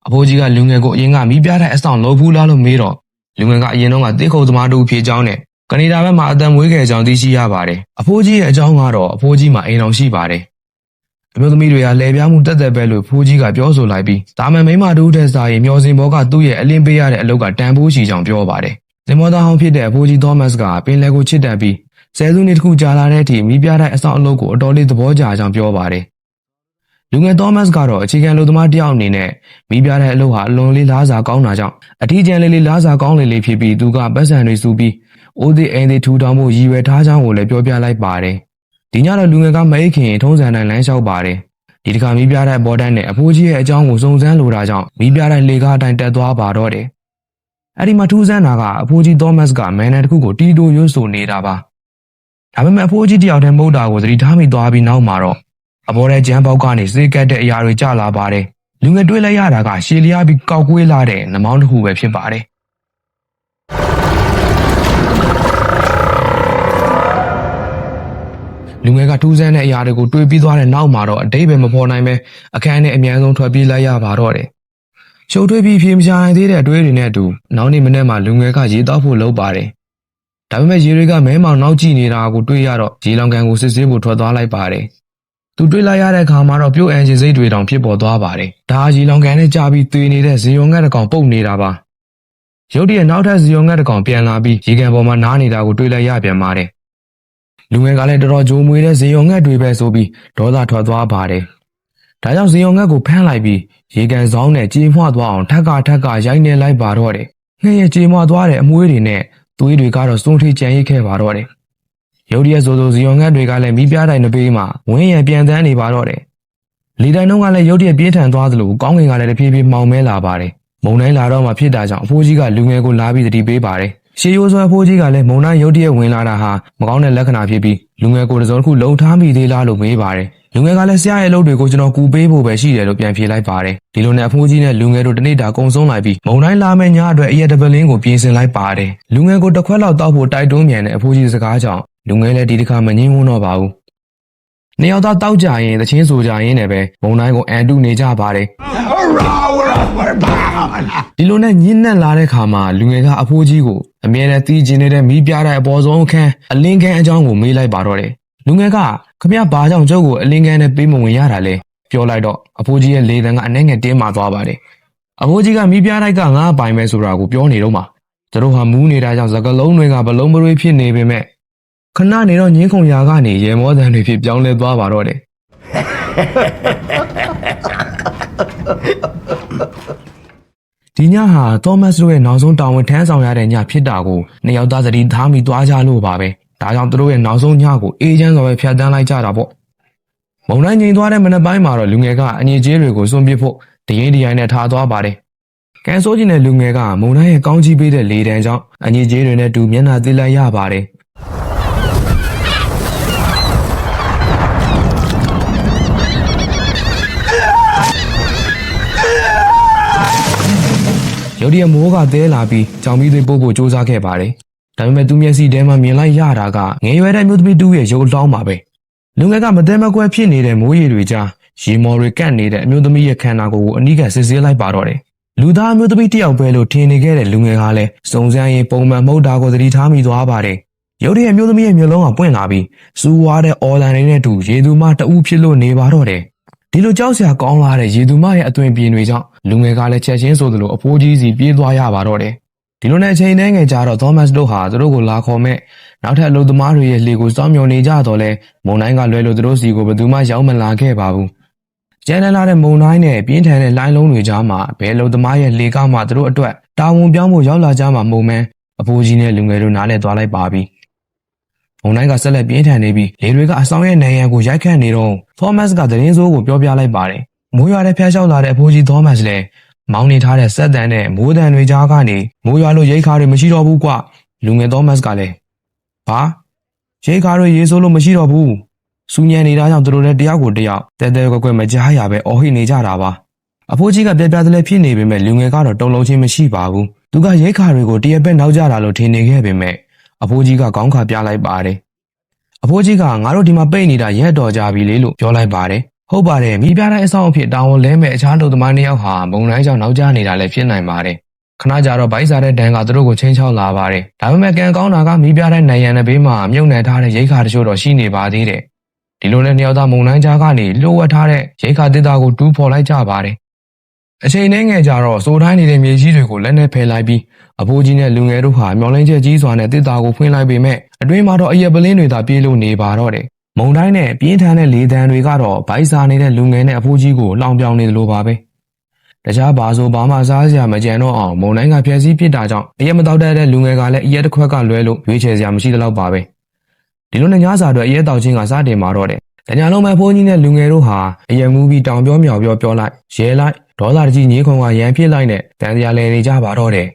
အဖိုးကြီးကလူငယ်ကိုအရင်ကမိပြတဲ့အဆောင်လို့ဘူးလားလို့မေးတော့လူငယ်ကအရင်တော့ကတေးခုံသမားတူဖြေကြောင်းနဲ့ကနေဒါဘက်မှာအတန်မွေးခဲ့ကြောင်းသိရှိရပါတယ်အဖိုးကြီးရဲ့အကြောင်းကတော့အဖိုးကြီးမှာအိမ်တော်ရှိပါတယ်အမျိုးသမီးတွေကလဲပြားမှုတက်တက်ပဲလို့ဖိုးကြီးကပြောဆိုလိုက်ပြီးတာမန်မိန်းမတူတဲ့စာရင်မျောစင်ဘောကသူ့ရဲ့အလင်းပေးရတဲ့အလုပ်ကတန်ဖိုးရှိကြောင်းပြောပါတယ် သင်္ဘောသားဟောင်းဖြစ်တဲ့အဖိုးကြီးသောမတ်စ်ကပင်လယ်ကိုချစ်တတ်ပြီးဆယ်စုနှစ်တစ်ခုကြာလာတဲ့အထိမိပြတဲ့အဆောင်အလုပ်ကိုအတော်လေးသဘောကျကြောင်းပြောပါတယ်။လူငယ်သောမတ်စ်ကတော့အခြေခံလူသမားတစ်ယောက်အနေနဲ့မိပြတဲ့အလုပ်ဟာအလွန်လေးလားစာကောင်းတာကြောင့်အထီးကျန်လေးလားစာကောင်းလေးဖြစ်ပြီးသူကပတ်စံတွေစုပြီးအိုးသေးအိမ်သေးထူထောင်မှုရည်ရွယ်ထားကြောင်းကိုလည်းပြောပြလိုက်ပါတယ်။ဒီညတော့လူငယ်ကမအိတ်ခင်ထုံးစံတိုင်းလမ်းလျှောက်ပါတယ်။ဒီတစ်ခါမိပြတဲ့အပေါ်တိုင်းနဲ့အဖိုးကြီးရဲ့အကြောင်းကိုစုံစမ်းလိုတာကြောင့်မိပြတဲ့လေကားအတိုင်းတက်သွားပါတော့တယ်။အဲ့ဒီမှာထူးဆန်းတာကအဖိုးကြီးသောမတ်စ်ကမန်နယ်တစ်ခုကိုတီတိုရွတ်ဆိုနေတာပါ။ဒါပေမဲ့အဖိုးကြီးတယောက်တည်းမဟုတ်တာကိုသတိထားမိသွားပြီးနောက်မှာတော့အပေါ်ထဲကျန်းပေါက်ကနေစေကတ်တဲ့အရာတွေကျလာပါတယ်။လူငယ်တွေးလိုက်ရတာကရှည်လျားပြီးကောက်ကွေးလာတဲ့နှမောင်းတစ်ခုပဲဖြစ်ပါတယ်။လူငယ်ကထူးဆန်းတဲ့အရာတွေကိုတွေးပြီးသွားတဲ့နောက်မှာတော့အတိတ်ပဲမဖော်နိုင်ပဲအခန်းထဲအများဆုံးထွက်ပြေးလိုက်ရပါတော့တယ်။ရှုပ်ထွေးပြီးဖြေမချနိုင်သေးတဲ့အတွေးတွေနဲ့အတူနောက်နေ့မနေ့မှလူငယ်ကရေတောက်ဖို့လုပ်ပါတယ်။ဒါပေမဲ့ရေတွေကမဲမောင်နောက်ကြည့်နေတာကိုတွေးရတော့ရေလောင်ကန်ကိုစစ်ဆေးဖို့ထွက်သွားလိုက်ပါတယ်။သူတွေးလိုက်ရတဲ့အခါမှာတော့ပြုတ်အန်ဂျင်စိတ်တွေတောင်ဖြစ်ပေါ်သွားပါတယ်။ဒါရေလောင်ကန်နဲ့ကြာပြီးသွေးနေတဲ့ဇီယုံငတ်တစ်ကောင်ပုတ်နေတာပါ။ရုတ်တရက်နောက်ထပ်ဇီယုံငတ်တစ်ကောင်ပြန်လာပြီးရေကန်ပေါ်မှာနားနေတာကိုတွေးလိုက်ရပြန်ပါတယ်။လူငယ်ကလည်းတော်တော်ကြိုးမွေတဲ့ဇီယုံငတ်တွေပဲဆိုပြီးဒေါသထွက်သွားပါတယ်။ဒါကြောင့်ဇီယုံငတ်ကိုဖမ်းလိုက်ပြီးရေကန်ဆောင်နဲ့ကြေမွှသွားအောင်ထက်ကရိုက်နေလိုက်ပါတော့တယ်။ငှက်ရဲ့ကြေမွှသွားတဲ့အမွှေးတွေနဲ့သွေးတွေကတော့စွန့်ထိကြံရိတ်ခဲ့ပါတော့တယ်။ရုတ်တရက်ဆိုဇီယုံငတ်တွေကလည်းမိပြတိုင်းတစ်ပေးမှာဝင်းရံပြန်တန်းနေပါတော့တယ်။လေတိုင်းတုန်းကလည်းရုတ်တရက်ပြေးထန်သွားသလိုကောင်းကင်ကလည်းတဖြည်းဖြည်းမှောင်မဲလာပါတယ်။မုန်တိုင်းလာတော့မှဖြစ်တာကြောင့်အဖိုးကြီးကလူငယ်ကိုလာပြီးသတိပေးပါတယ်။ရှေးရိုးစွာအဖိုးကြီးကလည်းမုန်တိုင်းရုတ်တရက်ဝင်လာတာဟာမကောင်းတဲ့လက္ခဏာဖြစ်ပြီးလူငယ်ကိုတစ်စုံတစ်ခုလုံထားမိသေးလားလို့မေးပါတယ်။လူငယ်ကလည်းဆရာရဲ့အလုပ်တွေကိုကျွန်တော်ကူပေးဖို့ပဲရှိတယ်လို့ပြန်ဖြေလိုက်ပါတယ်။ဒီလိုနဲ့အဖိုးကြီးနဲ့လူငယ်တို့တနေ့တာကုံဆုံးလိုက်ပြီးမုန်တိုင်းလာမယ့်ညအတွက်အရက်တပလင်းကိုပြင်ဆင်လိုက်ပါတယ်။လူငယ်ကိုတစ်ခွက်လောက်တောက်ဖို့တိုက်တွန်းမြန်တဲ့အဖိုးကြီးစကားကြောင့်လူငယ်လည်းဒီတစ်ခါမငြင်းဝန်းတော့ပါဘူး။နှစ်ယောက်သားတောက်ကြရင်တချင်းဆိုကြရင်လည်းပဲမုန်တိုင်းကိုအန်တုနေကြပါတယ်။ဒီလိုနဲ့ညင်းနဲ့လာတဲ့ခါမှာလူငယ်ကအဖိုးကြီးကိုအမြဲတမ်းတီးကျင်နေတဲ့မိပြတဲ့အပေါ်ဆုံးအခန်းအလင်းခန်းအကြောင်းကိုမေးလိုက်ပါတော့တယ်။လူငယ်ကခမရဘာကြောင့်ကျုပ်ကိုအလင်းခန်းနဲ့ပေးမဝင်ရတာလဲပြောလိုက်တော့အဖိုးကြီးရဲ့လေတံကအနှဲငယ်တင်းမာသွားပါတယ်။အဖိုးကြီးကမိပြတိုက်ကငါ့ပိုင်ပဲဆိုတာကိုပြောနေတော့မှသူတို့ဟာမူးနေတာကြောင့်စကလုံးတွေကဘလုံးမရွေးဖြစ်နေပေမဲ့ခဏနေတော့ညင်းခုန်ရာကနေရေမောတန်တွေဖြစ်ပြောင်းလဲသွားပါတော့တယ်။ဒီညဟာသောမတ်တို့ရဲ့နောက်ဆုံးတာဝန်ထမ်းဆောင်ရတဲ့ညဖြစ်တာကိုနှစ်ယောက်သားသတိထားမိသွားကြလို့ပါပဲ။ဒါကြောင့်သူတို့ရဲ့နောက်ဆုံးညကိုအေးချမ်းစွာပဲဖြတ်တန်းလိုက်ကြတာပေါ့။မုန်တိုင်းငြိမ်သွားတဲ့မနက်ပိုင်းမှာတော့လူငယ်ကအငြိကျေးတွေကိုစွန့်ပစ်ဖို့တရင်တရိုင်းနဲ့ထားသွားပါတယ်။ကန်ဆိုးကြီးနဲ့လူငယ်ကမုန်တိုင်းရဲ့ကောင်းကြီးပေးတဲ့လေတံကြောင့်အငြိကျေးတွေနဲ့တူမျက်နှာသေးလိုက်ရပါတယ်။ရုတ်တရက်မိုးကတဲလာပြီးကြောင်မီးသွေးပို့ဖို့စူးစမ်းခဲ့ပါတယ်။ဒါပေမဲ့သူမျက်စိထဲမှာမြင်လိုက်ရတာကငယ်ရွယ်တဲ့မျိုးသမီးတူရဲ့ရုပ်လောင်းပါပဲ။လူငယ်ကမတဲမကွဲဖြစ်နေတဲ့မိုးရေတွေကြားရေမော်တွေကန့်နေတဲ့အမျိုးသမီးရဲ့ခန္ဓာကိုယ်ကိုအနီးကပ်စစ်ဆေးလိုက်ပါတော့တယ်။လူသားအမျိုးသမီးတယောက်ပဲလို့ထင်နေခဲ့တဲ့လူငယ်ကလည်းစုံစမ်းရင်ပုံမှန်မဟုတ်တာကိုသတိထားမိသွားပါတယ်။ရုတ်တရက်မျိုးသမီးရဲ့မျက်လုံးကပွင့်လာပြီးစူဝါးတဲ့အော်လန်တွေနဲ့တူရေသူမတအူးဖြစ်လို့နေပါတော့တယ်။ဒီလိုကြောက်စရာကောင်းလာတဲ့ရေသူမရဲ့အသွင်ပြင်တွေကြောင့်လူငယ်ကလည်းချက်ချင်းဆိုသလိုအဖိုးကြီးစီပြေးသွားရပါတော့တယ်။ဒီလိုနဲ့အချိန်နဲ့ငယ်ကြတော့သောမတ်တို့ဟာသူတို့ကိုလာခေါ်မဲ့နောက်ထပ်အလုပ်သမားတွေရဲ့လှေကိုစောင့်မျှော်နေကြတော့လဲမုန်တိုင်းကလွဲလို့သူတို့စီကိုဘယ်သူမှရောက်မလာခဲ့ပါဘူး။ကျန်းလာတဲ့မုန်တိုင်းနဲ့ပြင်းထန်တဲ့လိုင်းလုံးတွေကြားမှာဘယ်အလုပ်သမားရဲ့လှေကမှသူတို့အတွက်တာဝန်ပြောင်းဖို့ရောက်လာကြမှာမဟုတ်မှန်းအဖိုးကြီးနဲ့လူငယ်တို့နားလည်သွားလိုက်ပါပြီ။မုန်တိုင်းကဆက်လက်ပြင်းထန်နေပြီးလေတွေကအဆောင်ရဲ့နိုင်ရန်ကိုရိုက်ခတ်နေတော့သောမတ်ကသတင်းဆိုးကိုပြောပြလိုက်ပါတယ်။မိုးရွာတဲ့ဖျားလျှောက်လာတဲ့အဖိုးကြီးသောမတ်လည်းမောင်းနေထားတဲ့စက်တန်နဲ့မိုးတန်တွေကြားကနေမိုးရွာလို့ရိတ်ခါတွေမရှိတော့ဘူးကွ။လူငယ်သောမတ်ကလည်းဘာရိတ်ခါတွေရေးဆိုးလို့မရှိတော့ဘူး။စူညံနေတာကြောင့်သူတို့လည်းတယောက်ကိုတယောက်တဲတဲကွက်ကွက်မကြားရပဲအော်ဟစ်နေကြတာပါ။အဖိုးကြီးကပြပြတလဲဖြစ်နေပေမဲ့လူငယ်ကတော့တုံလုံးချင်းမရှိပါဘူး။သူကရိတ်ခါတွေကိုတရက်ပဲနောက်ကျတာလို့ထင်နေခဲ့ပေမဲ့အဖိုးကြီးကခေါင်းခါပြလိုက်ပါတယ်။အဖိုးကြီးကငါတို့ဒီမှာပိတ်နေတာရက်တော်ကြပြီလေလို့ပြောလိုက်ပါတယ်။ဟုတ်ပါတယ်မိပြတိုင်းအဆောင်အဖြစ်တာဝန်လဲမဲ့အခြားလူသမားနှစ်ယောက်ဟာမုံတိုင်းကြောင့်နောက်ကျနေတာလည်းဖြစ်နိုင်ပါတယ်။ခဏကြာတော့ဗိုက်စားတဲ့ဒဏ်ကသူတို့ကိုချင်းချောက်လာပါတယ်။ဒါပေမဲ့ကံကောင်းတာကမိပြတိုင်းနိုင်ရန်တဲ့ဘေးမှာမြုပ်နှံထားတဲ့ရိတ်ခါတချို့တော့ရှိနေပါသေးတယ်။ဒီလိုနဲ့နှစ်ယောက်သားမုံတိုင်းကြားကနေလှုပ်ဝက်ထားတဲ့ရိတ်ခါတစ်သားကိုတူးဖော်လိုက်ကြပါတယ် အချိန်နဲ့ငယ်ကြတော့စိုးတိုင်းနေတဲ့မြေကြီးတွေကိုလက်နဲ့ဖယ်လိုက်ပြီးအဖိုးကြီးနဲ့လူငယ်တို့ဟာမျောလင်းချက်ကြီးစွာနဲ့တစ်တာကိုဖွင့်လိုက်ပေမဲ့အတွင်းမှာတော့အရက်ပလင်းတွေသာပြေးလို့နေပါတော့တယ်။မုံတိုင်းနဲ့ပြင်းထန်တဲ့လေတံတွေကတော့ဗိုက်စာနေတဲ့လူငယ်နဲ့အဖိုးကြီးကိုလောင်ပြောင်နေတယ်လို့ပါပဲ။တခြားဘာဆိုဘာမှစားစရာမကြံတော့အောင်မုံတိုင်းကဖျက်ဆီးပစ်တာကြောင့်အရက်မတောက်တတ်တဲ့လူငယ်ကလည်းအရက်တစ်ခွက်ကလွဲလို့ရွေးချယ်စရာမရှိသလောက်ပါပဲ။ဒီလိုနဲ့ညစာအတွက်အရက်တောက်ချင်းကစတင်มาတော့တယ်။တညာလုံးမဲ့ဖိုးကြီးနဲ့လူငယ်တို့ဟာအရက်မူးပြီးတောင်ပြောမြောက်ပြောလိုက်ရဲလိုက်ဒေါသတကြီးညင်းခုံကရန်ဖြစ်လိုက်နဲ့တန်တရားလဲနေကြပါတော့တယ်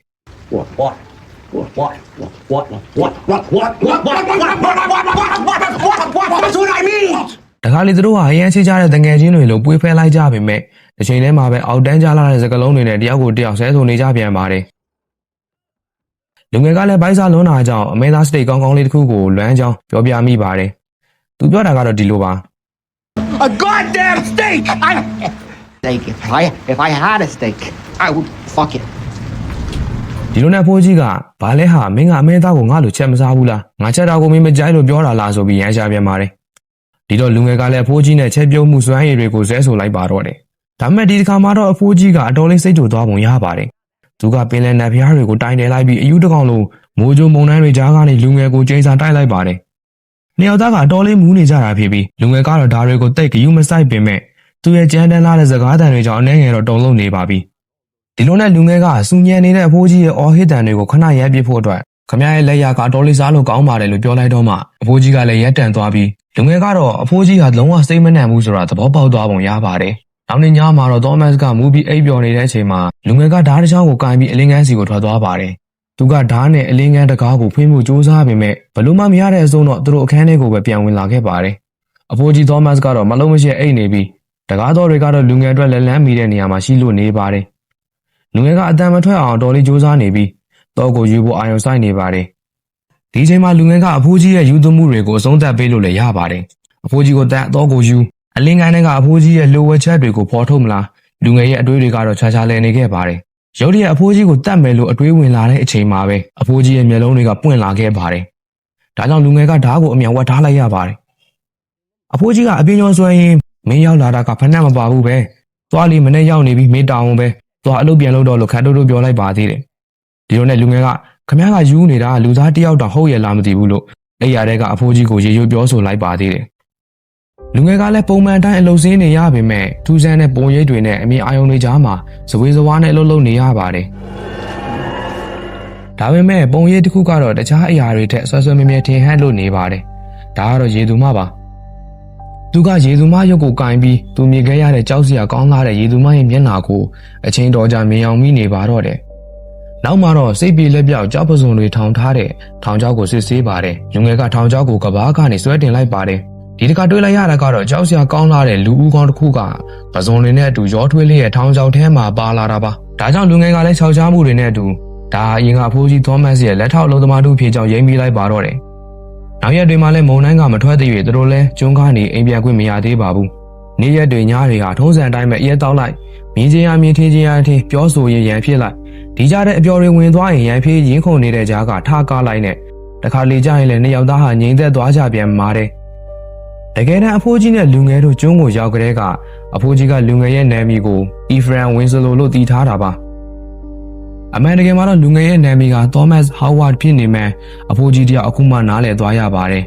တခါလေသူတို့ဟာအရန်ချကြတဲ့တငယ်ချင်းတွေလိုပွေးဖဲလိုက်ကြပေမဲ့တစ်ချိန်တည်းမှာပဲအောက်တန်းကြလာတဲ့စကလုံးတွေနဲ့တယောက်ကိုတယောက်ဆဲဆိုနေကြပြန်ပါတယ်လူငယ်ကလည်းဘိုက်စားလွန်းတာကြောင့်အမဲသားစတိတ်ကောင်းကောင်းလေးတစ်ခုကိုလွမ်းကြောင်းပြောပြမိပါတယ်သူပြောတာကတော့ဒီလိုပါ A goddamn steak! Steak. If I had a steak, I would fuck it. ဒီလိုနဲ့ဖိုးကြီးကဘာလဲဟာမင်းကအမဲသားကိုငါ့လိုချက်မစားဘူးလားငါချက်တာကိုမင်းမကြိုက်လို့ပြောတာလားဆိုပြီးရမ်းရှာပြန်ပါတယ်ဒီတော့လူငယ်ကလည်းအဖိုးကြီးနဲ့ချက်ပြုတ်မှုစွမ်းရည်တွေကိုဇဲဆိုလိုက်ပါတော့တယ်ဒါပေမဲ့ဒီတစ်ခါမှတော့အဖိုးကြီးကအတော်လေးစိတ်ကြိုသွားပုံရပါတယ်သူကပင်လယ်နတ်ဖျားတွေကိုတိုင်တယ်လိုက်ပြီးအယူတကောင်လိုမိုးကြိုးမုန်တိုင်းတွေကြားကနေလူငယ်ကိုကျိန်းစာတိုက်လိုက်ပါတယ်နှစ်ယောက်သားကအတော်လေးမူးနေကြတာဖြစ်ပြီးလူငယ်ကတော့ဓာတွေကိုတိတ်ဂယုမဆိုင်ပင်မဲ့သူရဲ့ကြမ်းတမ်းလာတဲ့စကားတန်တွေကြောင့်အနေငယ်တော့တုံလုံးနေပါပြီဒီလိုနဲ့လူငယ်ကစူညံနေတဲ့အဖိုးကြီးရဲ့အော်ဟစ်တန်တွေကိုခဏရပ်ပစ်ဖို့အတွက်ခမရဲ့လက်ရကအတော်လေးစားလို့ကောင်းပါတယ်လို့ပြောလိုက်တော့မှအဖိုးကြီးကလည်းရက်တန်သွားပြီးလူငယ်ကတော့အဖိုးကြီးဟာလုံးဝစိတ်မနှံဘူးဆိုတာသဘောပေါက်သွားပုံရပါတယ်နောက်နေ့ညမှာတော့သောမတ်ကမူးပြီးအိပ်ပျော်နေတဲ့အချိန်မှာလူငယ်ကဓာတ်တစ်ချောင်းကိုကင်ပြီးအလင်းငန်းစီကိုထွက်သွားပါတယ်သူကဓာတ်နဲ့အလင်းငန်းတကားကိုဖွင့်ဖို့ကြိုးစားပေမဲ့ဘလို့မှမရတဲ့အဆုံးတော့သူတို့အခန်းထဲကိုပဲပြန်ဝင်လာခဲ့ပါတယ်အဖိုးကြီးသောမတ်ကတော့မလုံးမရှိအိပ်နေပြီးတကားတော်တွေကတော့လူငယ်အတွက်လက်လန်းမိတဲ့နေရာမှာရှိလို့နေပါတယ်လူငယ်ကအတန်မထွက်အောင်တော်လေးကြိုးစားနေပြီးတော့ကိုယူဖို့အာရုံစိုက်နေပါတယ်ဒီချိန်မှာလူငယ်ကအဖိုးကြီးရဲ့ယူသွမှုတွေကိုအဆုံးသတ်ပေးလို့လည်းရပါတယ်အဖိုးကြီးကိုတန်တော့ကိုယူအလင်းငန်းထဲကအဖိုးကြီးရဲ့လိုဝက်ချက်တွေကိုဖော်ထုတ်မလားလူငယ်ရဲ့အတွေးတွေကတော့ခြားခြားလဲနေခဲ့ပါတယ်ရုတ်တရက်အဖိုးကြီးကိုတတ်မယ်လို့အတွေးဝင်လာတဲ့အချိန်မှာပဲအဖိုးကြီးရဲ့မျက်လုံးတွေကပွင့်လာခဲ့ပါတယ်ဒါကြောင့်လူငယ်ကဓာတ်ကိုအမြန်ဝတ်ထားလိုက်ရပါတယ်အဖိုးကြီးကအပြင်းရောဆွဲရင်းမင်းရောက်လာတာကဖဏမပါဘူးပဲသွားလီမနဲ့ရောက်နေပြီးမေးတောင်းပဲသွားအလုပ်ပြန်လုပ်တော့လို့ခတ်တိုးတိုးပြောလိုက်ပါသေးတယ်ဒီလိုနဲ့လူငယ်ကခမည်းကယူနေတာလူသားတယောက်တောင်ဟုတ်ရဲ့လားမသိဘူးလို့အဲ့ရတဲ့ကအဖိုးကြီးကိုရေရွပြောဆိုလိုက်ပါသေးတယ်လူငယ်ကလည်းပုံမှန်တိုင်းအလုပ်စင်းနေရပေမဲ့ထူးဆန်းတဲ့ပုံရိပ်တွေနဲ့အမြင်အာရုံတွေကြားမှာဇဝေဇဝါနဲ့အလုပ်လုပ်နေရပါတယ်ဒါပေမဲ့ပုံရိပ်တစ်ခုကတော့တခြားအရာတွေထက်ဆွဲဆွဲမြဲမြဲထင်ဟပ်လို့နေပါတယ်ဒါကတော့ရေသူမပါသူကရေသူမရုပ်ကိုကင်ပြီးသူမြင်ခဲ့ရတဲ့ကြောက်စရာကောင်းလာတဲ့ရေသူမရဲ့မျက်နှာကိုအချင်းတော်ကြာမြင်အောင်မိနေပါတော့တယ်နောက်မှာတော့စိတ်ပြေလက်ပြောက်ကြောက်ပစုံတွေထောင်ထားတဲ့ထောင်ချောက်ကိုစစ်ဆေးပါတယ်လူငယ်ကထောင်ချောက်ကိုကဘာကနေဆွဲတင်လိုက်ပါတယ်ဒီတခါတွေ့လိုက်ရတာကတော့ကြောက်စရာကောင်းလာတဲ့လူဦးကောင်းတစ်ခုကပစုံတွေနဲ့အတူရောထွေးလေးရဲ့ထောင်ချောက်ထဲမှာပါလာတာပါဒါကြောင့်လူငယ်ကလည်းခြောက်ချားမှုတွေနဲ့အတူဒါအရင်ကအဖိုးကြီးသောမတ်ရဲ့လက်ထောက်အလုံးသမားတို့ဖြစ်ကြောင်းရိပ်မိလိုက်ပါတော့တယ်နောက်ရက်တွေမှာလည်းမုံတိုင်းကမထွက်သေး၍သူတို့လည်းကျွန်းကားနေအိမ်ပြန်ခွင့်မရသေးပါဘူးနေ့ရက်တွေညတွေဟာထုံးစံအတိုင်းပဲရဲတောက်လိုက်မြင်းချင်းရမြင်းထင်းချင်းရထင်းပြောဆိုရင်ရန်ဖြစ်လိုက်ဒီကြတဲ့အပျော်တွေဝင်သွားရင်ရန်ဖြစ်ရင်းခုန်နေတဲ့ကြားကထားကားလိုက်နဲ့တခါလေကြရင်လည်းနှစ်ယောက်သားဟာငြိမ်သက်သွားကြပြန်မာတယ်တကယ်တမ်းအဖိုးကြီးနဲ့လူငယ်တို့ကျွန်းကိုရောက်ကြတဲ့ကအဖိုးကြီးကလူငယ်ရဲ့နာမည်ကိုအီဖရန်ဝင်းစလိုလို့တည်ထားတာပါအမှန်တကယ်မှာတော့လူငယ်ရဲ့နာမည်ကသောမတ်ဟောဝါဒ်ဖြစ်နေမှအဖိုးကြီးတယောက်အခုမှနားလည်သွားရပါတယ်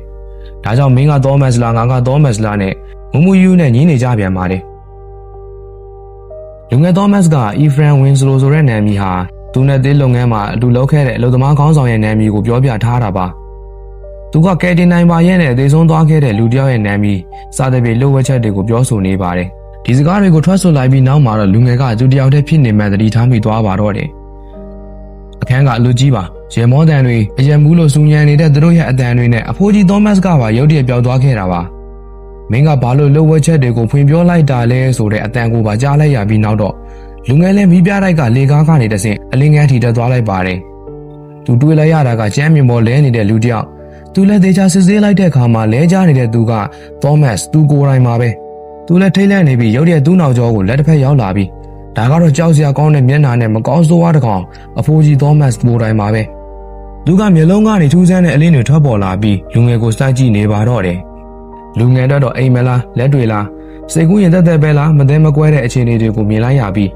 ဒါကြောင့်မင်းကသောမတ်လားငါကသောမတ်လားနဲ့မမူယူနဲ့ညင်းနေကြပြန်ပါတယ်လူငယ်သောမတ်ကအီဖရန်ဝင်းစလိုဆိုတဲ့နာမည်ဟာသူနဲ့သေးလုပ်ငန်းမှာအတူလုပ်ခဲ့တဲ့အလုပ်သမားခေါင်းဆောင်ရဲ့နာမည်ကိုပြောပြထားတာပါသူကကယ်တင်နိုင်ပါရဲ့နဲ့သေဆုံးသွားခဲ့တဲ့လူတစ်ယောက်ရဲ့နာမည်စာသပေလှုပ်ဝက်ချက်တွေကိုပြောဆိုနေပါတယ်ဒီစကားတွေကိုထွက်ဆိုလိုက်ပြီးနောက်မှာတော့လူငယ်ကသူတယောက်တည်းဖြစ်နေမှသတိထားမိသွားပါတော့တယ်အခန်းကအလူကြီးပါရေမောတန်တွေအယံမူးလို့စူညံနေတဲ့သူတို့ရဲ့အတန်တွေနဲ့အဖိုးကြီးသောမတ်ကပါရုတ်တရက်ပြောက်သွားခဲ့တာပါမင်းကဘာလို့လှုပ်ဝက်ချက်တွေကိုဖွင့်ပြောလိုက်တာလဲဆိုတဲ့အတန်ကိုပါကြားလိုက်ရပြီးနောက်တော့လူငယ်လည်းမိပြတိုက်ကလေကားကနေတဆင့်အလင်းငန်းထီတက်သွားလိုက်ပါတယ်သူတွေးလိုက်ရတာကကျမ်းမြင်ပေါ်လဲနေတဲ့လူတစ်ယောက်သူလည်းသေချာစစ်ဆေးလိုက်တဲ့အခါမှာလဲကျနေတဲ့သူကသောမတ်သူကိုယ်တိုင်ပါပဲသူလည်းထိတ်လန့်နေပြီးရုတ်တရက်သူ့နောက်ကျောကိုလက်တစ်ဖက်ရောက်လာပြီးဒါကတော့ကြောက်စရာကောင်းတဲ့မျက်နှာနဲ့မကောင်းဆိုးဝါးတစ်ကောင်အဖိုးကြီးသောမတ်ကိုယ်တိုင်ပါပဲသူကမျက်လုံးကနေထူးဆန်းတဲ့အလင်းတွေထွက်ပေါ်လာပြီးလူငယ်ကိုစိုက်ကြည့်နေပါတော့တယ်လူငယ်တော့အိမ်မလားလက်တွေလားစိတ်ကူးရင်တက်တက်ပဲလားမသိမကွဲတဲ့အခြေအနေတွေကိုမြင်လိုက်ရပြီး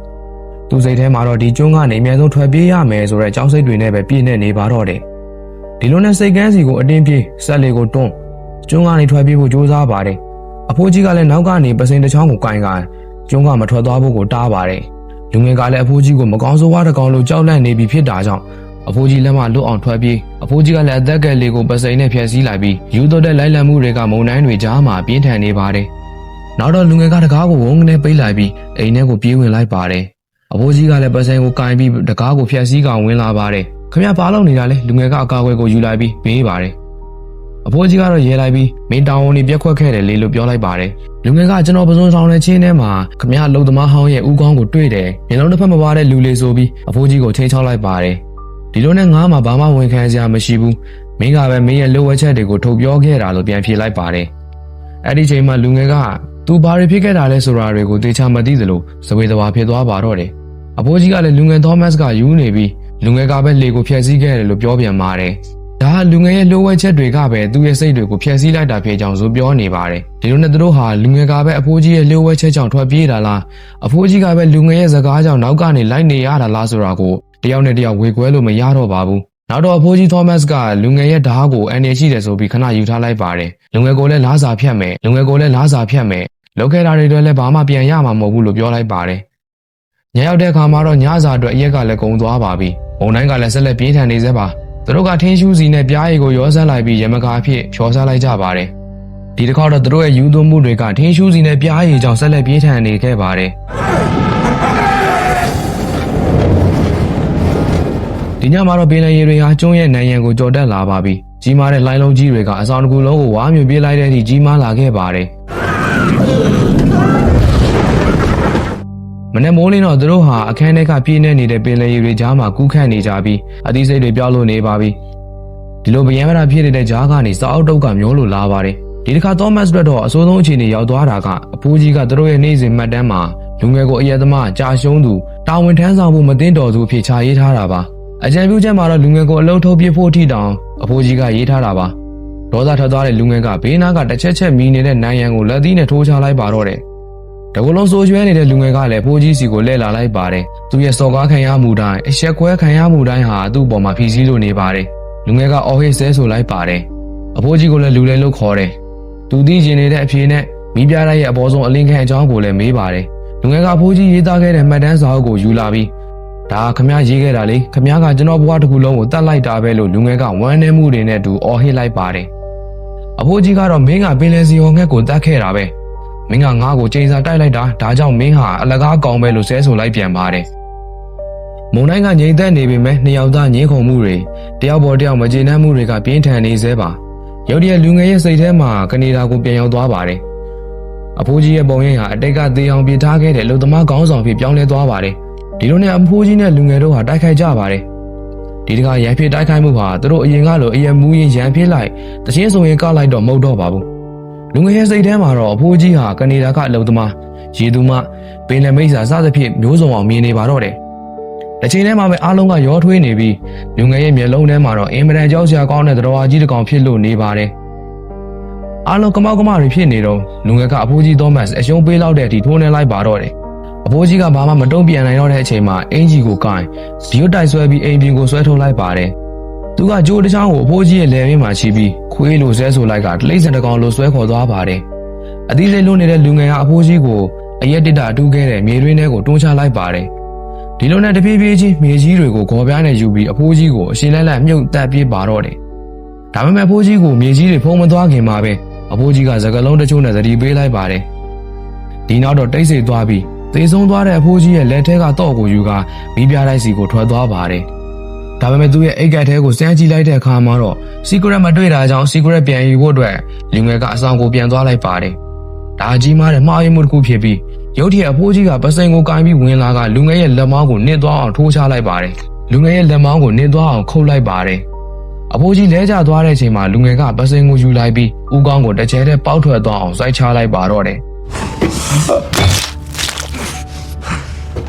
သူစိတ်ထဲမှာတော့ဒီကျွန်းကနေအများဆုံးထွက်ပြေးရမယ်ဆိုတဲ့ကြောက်စိတ်တွေနဲ့ပဲပြည့်နေနေပါတော့တယ်ဒီလိုနဲ့စိတ်ကန်းစီကိုအတင်းပြေးဆက်လေကိုတွန်းကျွန်းကနေထွက်ပြေးဖို့ကြိုးစားပါတယ်အဖိုးကြီးကလည်းနောက်ကနေပစင်တစ်ချောင်းကိုကင်ကန်ကျွန်းကမထွက်သွားဖို့ကိုတားပါတယ်လူငယ်ကလည်းအဖိုးကြီးကိုမကောင်းဆိုးဝါးတကောင်လိုကြောက်လန့်နေပြီဖြစ်တာကြောင့်အဖိုးကြီးလက်မလွတ်အောင်ထွက်ပြေးအဖိုးကြီးကလည်းအသက်ကလေးကိုပစိန်နဲ့ဖျက်ဆီးလိုက်ပြီးယူသွတ်တဲ့လိုက်လံမှုတွေကမုံတိုင်းတွေကြားမှာပြင်းထန်နေပါတယ်နောက်တော့လူငယ်ကတကားကိုဝုန်းကနေပိတ်လိုက်ပြီးအိမ်ထဲကိုပြေးဝင်လိုက်ပါတယ်အဖိုးကြီးကလည်းပစိန်ကိုကင်ပြီးတကားကိုဖျက်ဆီးကောင်ဝင်လာပါတယ်ခမရပါလို့နေတာလေလူငယ်ကအကာအကွယ်ကိုယူလိုက်ပြီးဘေးပါတယ်အဖိုးကြီးကတော့ရဲလိုက်ပြီးမင်းတောင်ဝန်နေပြက်ခွက်ခဲ့တယ်လေလို့ပြောလိုက်ပါတယ်လူငယ်ကကျွန်တော်ပစုံဆောင်တဲ့ချင်းထဲမှာခမရလုံသမားဟောင်းရဲ့ဥကောင်းကိုတွေ့တယ်မျက်လုံးတစ်ဖက်မပါတဲ့လူလေးဆိုပြီးအဖိုးကြီးကိုချိန်ချောက်လိုက်ပါတယ်ဒီလိုနဲ့ငါးမှာဘာမှဝန်ခံစရာမရှိဘူးမင်းကပဲမင်းရဲ့လိုအပ်ချက်တွေကိုထုတ်ပြောခဲ့တာလို့ပြန်ဖြေလိုက်ပါတယ်အဲ့ဒီချိန်မှာလူငယ်ကသူဘာတွေဖြစ်ခဲ့တာလဲဆိုတာတွေကိုသေချာမသိသလိုစဝေးသွားဖြစ်သွားပါတော့တယ်အဖိုးကြီးကလည်းလူငယ်သောမတ်ကယူနေပြီးလူငယ်ကပဲလေကိုဖျက်ဆီးခဲ့တယ်လို့ပြောပြန်ပါတယ်ဒါဟာလူငယ်ရဲ့လိုအပ်ချက်တွေကပဲသူ့ရဲ့စိတ်တွေကိုဖျက်ဆီးလိုက်တာဖြစ်ကြောင်းဆိုပြောနေပါတယ်ဒီလိုနဲ့သူတို့ဟာလူငယ်ကပဲအဖိုးကြီးရဲ့လိုအပ်ချက်ကြောင့်ထွက်ပြေးတာလားအဖိုးကြီးကပဲလူငယ်ရဲ့စကားကြောင့်နောက်ကနေလိုက်နေရတာလားဆိုတာကိုတယောက်နဲ့တယောက်ဝေခွဲလို့မရတော့ပါဘူးနောက်တော့အဖိုးကြီးသောမတ်ကလူငယ်ရဲ့ဓာတ်ကိုအန်ရရှိတယ်ဆိုပြီးခဏယူထားလိုက်ပါတယ်လူငယ်ကိုလည်းလားစာဖြတ်မယ်လောက်ခဲ့တာတွေတော့လည်းဘာမှပြန်ရမှာမဟုတ်ဘူးလို့ပြောလိုက်ပါတယ်ညရောက်တဲ့အခါမှာတော့ညစာအတွက်အရက်ကလည်းကုံသွားပါပြီ။မုံတိုင်းကလည်းဆက်လက်ပြေးထန်နေသေးပါ။သူတို့ကထင်းရှူးစီနဲ့ပြားရည်ကိုရောဆက်လိုက်ပြီးရမကာအဖြစ်ဖြောဆလိုက်ကြပါတယ်။ဒီတစ်ခါတော့သူတို့ရဲ့ယူသွမှုတွေကထင်းရှူးစီနဲ့ပြားရည်ကြောင့်ဆက်လက်ပြေးထန်နေခဲ့ပါတယ်။ဒီညမှာတော့ပင်လယ်ရေတွေဟာကျွန်းရဲ့နံရံကိုကြော်တက်လာပါပြီ။ကြီးမားတဲ့လှိုင်းလုံးကြီးတွေကအဆောင်တစ်ခုလုံးကိုဝါမြူပြေးလိုက်တဲ့အထိကြီးမားလာခဲ့ပါတယ်။မနေ့မိုးလင်းတော့သူတို့ဟာအခန်းထဲကပြင်းနေနေတဲ့ပင်လယ်ရေတွေကြားမှာကူးခန့်နေကြပြီးအသီးစိတ်တွေပြောင်းလို့နေပါပြီဒီလိုဗျံမရာဖြစ်နေတဲ့ကြားကနေစာအုပ်တုပ်ကမျိုးလိုလာပါတယ်ဒီတစ်ခါသောမတ်အတွက်တော့အဆိုးဆုံးအခြေအနေရောက်သွားတာကအဖိုးကြီးကသူတို့ရဲ့နေ့စဉ်မှတ်တမ်းမှာလူငယ်ကိုအရက်သမားကြာရှုံးသူတာဝန်ထမ်းဆောင်ဖို့မသိတော်သူအဖြစ်ချရေးထားတာပါအကြံပြုချက်မှာတော့လူငယ်ကိုအလုံးထုတ်ပြဖို့ထိတောင်အဖိုးကြီးကရေးထားတာပါဒေါသထွက်သွားတဲ့လူငယ်ကဘေးနားကတစ်ချက်မီနေတဲ့နိုင်ရန်ကိုလက်သီးနဲ့ထိုးချလိုက်ပါတော့တယ်တကူလုံးစိုးရွှဲနေတဲ့လူငယ်ကလည်းဖိုးကြီးစီကိုလှည့်လာလိုက်ပါတယ်။သူရဲ့စော်ကားခံရမှုတိုင်းအဆက်ခွဲခံရမှုတိုင်းဟာသူ့ပေါ်မှာဖိစီးလို့နေပါတယ်။လူငယ်ကအော်ဟစ်ဆဲဆိုလိုက်ပါတယ်။အဖိုးကြီးကလည်းလူလဲလို့ခေါ်တယ်။သူသိကျင်နေတဲ့အဖြေနဲ့မိပြလိုက်ရဲ့အပေါ်ဆုံးအလင်းခံအကြောင်းကိုလည်းမေးပါတယ်။လူငယ်ကဖိုးကြီးရေးသားခဲ့တဲ့မှတ်တမ်းစာအုပ်ကိုယူလာပြီးဒါခမရေးခဲ့တာလေခမကကျွန်တော်ဘဝတစ်ခုလုံးကိုတတ်လိုက်တာပဲလို့လူငယ်ကဝမ်းနည်းမှုတွေနဲ့တူအော်ဟစ်လိုက်ပါတယ်။အဖိုးကြီးကတော့မင်းကပင်လယ်စီဟောငှက်ကိုတတ်ခဲ့တာပဲ။မင်းကငါ့ကိုချိန်စာတိုက်လိုက်တာဒါကြောင့်မင်းဟာအလကားကောင်းပဲလို့ဆဲဆိုလိုက်ပြန်ပါတယ်။မုံတိုင်းကငြိမ်သက်နေပေမဲ့နှစ်ယောက်သားငြင်းခုန်မှုတွေတယောက်ပေါ်တယောက်မကျေနပ်မှုတွေကပြင်းထန်နေသေးပါ။ရုတ်တရက်လူငယ်ရဲ့စိတ်ထဲမှာကနေဒါကိုပြန်ရောက်သွားပါတယ်။အဖိုးကြီးရဲ့ပုံရိပ်ဟာအတိတ်ကသေအောင်ပြထားခဲ့တဲ့လူသမားကောင်းဆောင်ဖြစ်ပြောင်းလဲသွားပါတယ်။ဒီလိုနဲ့အဖိုးကြီးနဲ့လူငယ်တို့ဟာတိုက်ခိုက်ကြပါတယ်။ဒီတခါရန်ဖြစ်တိုက်ခိုက်မှုဟာသူတို့အရင်ကလိုအရင်မူရင်ရန်ဖြစ်လိုက်တချင်းဆိုရင်ကလိုက်တော့မဟုတ်တော့ပါဘူး။လူငယ်ရဲ့စိတ်ထဲမှာတော့အဖိုးကြီးဟာကနေဒါကအလုပ်သမားရေသူမပင်လယ်မိတ်ဆာစသဖြင့်မျိုးစုံအောင်မြင်နေပါတော့တယ်။တစ်ချိန်တည်းမှာပဲအားလုံးကရောထွေးနေပြီးလူငယ်ရဲ့မျက်လုံးထဲမှာတော့အင်မတန်ကြောက်စရာကောင်းတဲ့သတော်ဝါကြီးတစ်ကောင်ဖြစ်လို့နေပါတယ်။အားလုံးကမောက်ကမတွေဖြစ်နေတော့လူငယ်ကအဖိုးကြီးသောမတ်အရှုံးပေးလောက်တဲ့အထိထိုးနှက်လိုက်ပါတော့တယ်။အဖိုးကြီးကဘာမှမတုံ့ပြန်နိုင်တော့တဲ့အချိန်မှာအင်ဂျီကိုကိုင်ဒီရွတ်တိုက်ဆွဲပြီးအိမ်ပြင်ကိုဆွဲထုတ်လိုက်ပါတယ်။သူကကြိုးတစ်ချောင်းကိုအဖိုးကြီးရဲ့လယ်ရင်းမှာချီပြီးခွေးလိုဆွဲဆိုလိုက်ကတိလိษံတစ်ကောင်လိုဆွဲခေါ်သွားပါတယ်။အသီးစိတ်လွတ်နေတဲ့လူငယ်ကအဖိုးကြီးကိုအရက်တစ်တာတူးခဲ့တဲ့မြေတွင်းထဲကိုတွန်းချလိုက်ပါတယ်။ဒီလိုနဲ့တပြေးပြေးချင်းမြေကြီးတွေကိုခေါ်ပြားနဲ့ယူပြီးအဖိုးကြီးကိုအရှင်လိုက်လိုက်မြုပ်တက်ပြေးပါတော့တယ်။ဒါပေမဲ့အဖိုးကြီးကိုမြေကြီးတွေဖုံးမသွားခင်မှာပဲအဖိုးကြီးကစကလုံးတချို့နဲ့သတိပေးလိုက်ပါတယ်။ဒီနောက်တော့တိတ်ဆိတ်သွားပြီးသေဆုံးသွားတဲ့အဖိုးကြီးရဲ့လက်ထဲကတော့ကိုယူကမိပြတိုင်းစီကိုထွက်သွားပါတယ်။ဒါပေမဲ့သူ့ရဲ့အိတ်ကက်ထဲကိုစမ်းကြည့်လိုက်တဲ့အခါမှာတော့ secret မတွေ့တာကြောင့် secret ပြန်ယူဖို့အတွက်လူငယ်ကအဆောင်ကိုပြန်သွားလိုက်ပါတယ်။ဒါကြီးမားတဲ့မှားယွင်းမှုတစ်ခုဖြစ်ပြီးရုတ်တရက်အဖိုးကြီးကပစိန်ကိုကိုင်းပြီးဝင်လာကလူငယ်ရဲ့လက်မောင်းကိုနစ်သွားအောင်ထိုးချလိုက်ပါတယ်။လူငယ်ရဲ့လက်မောင်းကိုနစ်သွားအောင်ခုတ်လိုက်ပါတယ်။အဖိုးကြီးလဲကျသွားတဲ့အချိန်မှာလူငယ်ကပစိန်ကိုယူလိုက်ပြီးဦးကောင်းကိုတစ်ချဲတည်းပေါက်ထွက်သွားအောင်စိုက်ချလိုက်ပါတော့တယ်။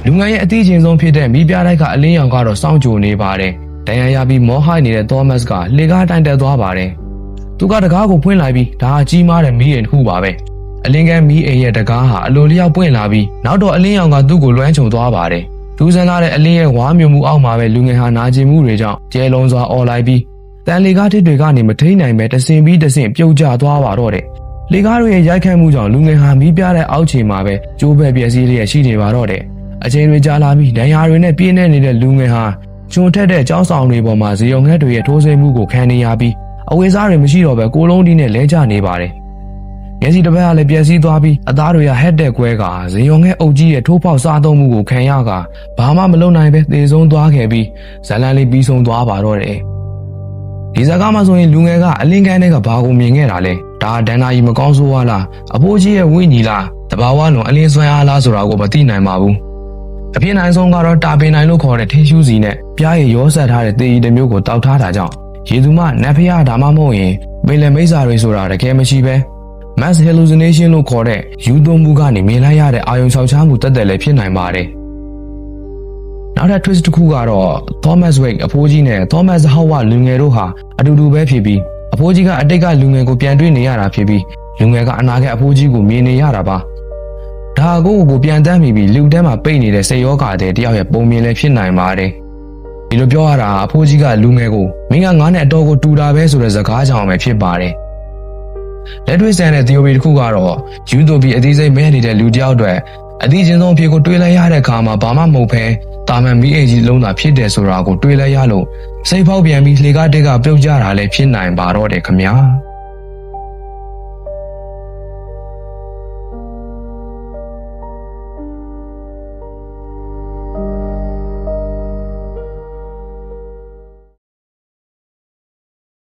လူငယ်ရဲ့အသိချင်းဆုံးဖြစ်တဲ့မိပြတိုက်ကအလင်းရောင်ကတော့စောင့်ကြိုနေပါတယ်။ဒဏ်ရာရပြီးမောဟိုက်နေတဲ့သောမတ်ကလေကားတိုင်တက်သွားပါတယ်။သူကတကားကိုဖွင့်လိုက်ပြီးဒါကြီးမားတဲ့မီးရင်တစ်ခုပါပဲ။အလင်းကန်းမီးအိမ်ရဲ့တကားဟာအလိုလျောက်ပွင့်လာပြီးနောက်တော့အလင်းရောင်ကသူ့ကိုလွှမ်းခြုံသွားပါတယ်။ ဒူးဆန်းလာတဲ့အလင်းရဲ့ဝါမျိုးမှုအောက်မှာပဲလူငယ်ဟာနာကျင်မှုတွေကြောင့်ကျဲလုံးစွာအော်လိုက်ပြီးတန်လေကားတစ်တွေကနေမထိန်နိုင်ပဲတဆင်ပြီးတဆင်ပြုတ်ကျသွားပါတော့တယ်။လေကားတွေရဲ့ရိုက်ခတ်မှုကြောင့်လူငယ်ဟာမီးပြတဲ့အောက်ခြေမှာပဲကျိုးပဲ့ပျက်စီးလျက်ရှိနေပါတော့တယ်။အချိန်တွေကြာလာပြီးဒဏ်ရာတွေနဲ့ပြင်းနေတဲ့လူငယ်ဟာကျွန်းထက်တဲ့ကြောင်းဆောင်တွေပေါ်မှာဇေယုံငှက်တွေရဲ့ထိုးဆွဲမှုကိုခံနေရပြီးအဝေးစားတွေမရှိတော့ပဲကိုလုံးတီးနဲ့လဲကျနေပါတယ်။မျက်စိတစ်ဖက်ကလည်းပျက်စီးသွားပြီးအသားတွေကဟက်တဲ့ကွဲကဇေယုံငှက်အုပ်ကြီးရဲ့ထိုးပေါက်စားသုံးမှုကိုခံရကဘာမှမလုပ်နိုင်ပဲသေဆုံးသွားခဲ့ပြီးဇလန်လေးပြီးဆုံးသွားပါတော့တယ်။ဒီဇာတ်ကားမှာဆိုရင်လူငယ်ကအလင်းကန်းတွေကဘာကိုမြင်ခဲ့တာလဲ။ဒါဒဏ္ဍာကြီးမကောင်းဆိုးဝါလားအဖိုးကြီးရဲ့ဝိညာဉ်လားတဘာဝလုံးအလင်းဆွမ်းအားလားဆိုတာကိုမသိနိုင်ပါဘူး။အဖြစ်နိုင်ဆုံးကတော့တာပင်နိုင်လို့ခေါ်တဲ့ထင်းရှူးစီနဲ့ပြားရည်ရောဆက်ထားတဲ့သေရီတစ်မျိုးကိုတောက်ထားတာကြောင့်ရေသူမနတ်ဖျားဒါမှမဟုတ်ရင်ပင်လယ်မိစ္ဆာတွေဆိုတာတကယ်မရှိပဲmass hallucination လို့ခေါ်တဲ့ယူသွင်းမှုကနေမြင်လိုက်ရတဲ့အာယုံချောက်ချမှုတက်တယ်လည်းဖြစ်နိုင်ပါတယ်။နောက်ထပ် twist တစ်ခုကတော့ Thomas Wake အဖိုးကြီးနဲ့ Thomas Howard လူငယ်တို့ဟာအတူတူပဲဖြစ်ပြီးအဖိုးကြီးကအတိတ်ကလူငယ်ကိုပြန်တွေ့နေရတာဖြစ်ပြီးလူငယ်ကအနာဂတ်အဖိုးကြီးကိုမြင်နေရတာပါ။ဒါကိုပြန်တမ်းမိပြီးလူတန်းမှာပိတ်နေတဲ့စိတ်ရောဂါတဲ့တယောက်ရဲ့ပုံမြင်လည်းဖြစ်နိုင်ပါတယ်။ဒီလိုပြောရတာအဖိုးကြီးကလူငယ်ကိုမင်းကငါနဲ့အတော်ကိုတူတာပဲဆိုတဲ့စကားကြောင့်ပဲဖြစ်ပါတယ်။လက်တွေ့ဆန်တဲ့ theory တစ်ခုကတော့ယူတိုပီအသေးစိတ်မဲ့နေတဲ့လူတယောက်အတွက်အသိချင်းဆုံးအဖြစ်ကိုတွေးလိုက်ရတဲ့အခါမှာဘာမှမဟုတ်ဘဲတာမန်မီးအိမ်ကြီးလုံးသာဖြစ်တယ်ဆိုတာကိုတွေးလိုက်ရလို့စိတ်ဖောက်ပြန်ပြီးလေကားတက်ကပြုတ်ကြတာလည်းဖြစ်နိုင်ပါတော့တယ်ခင်ဗျာ။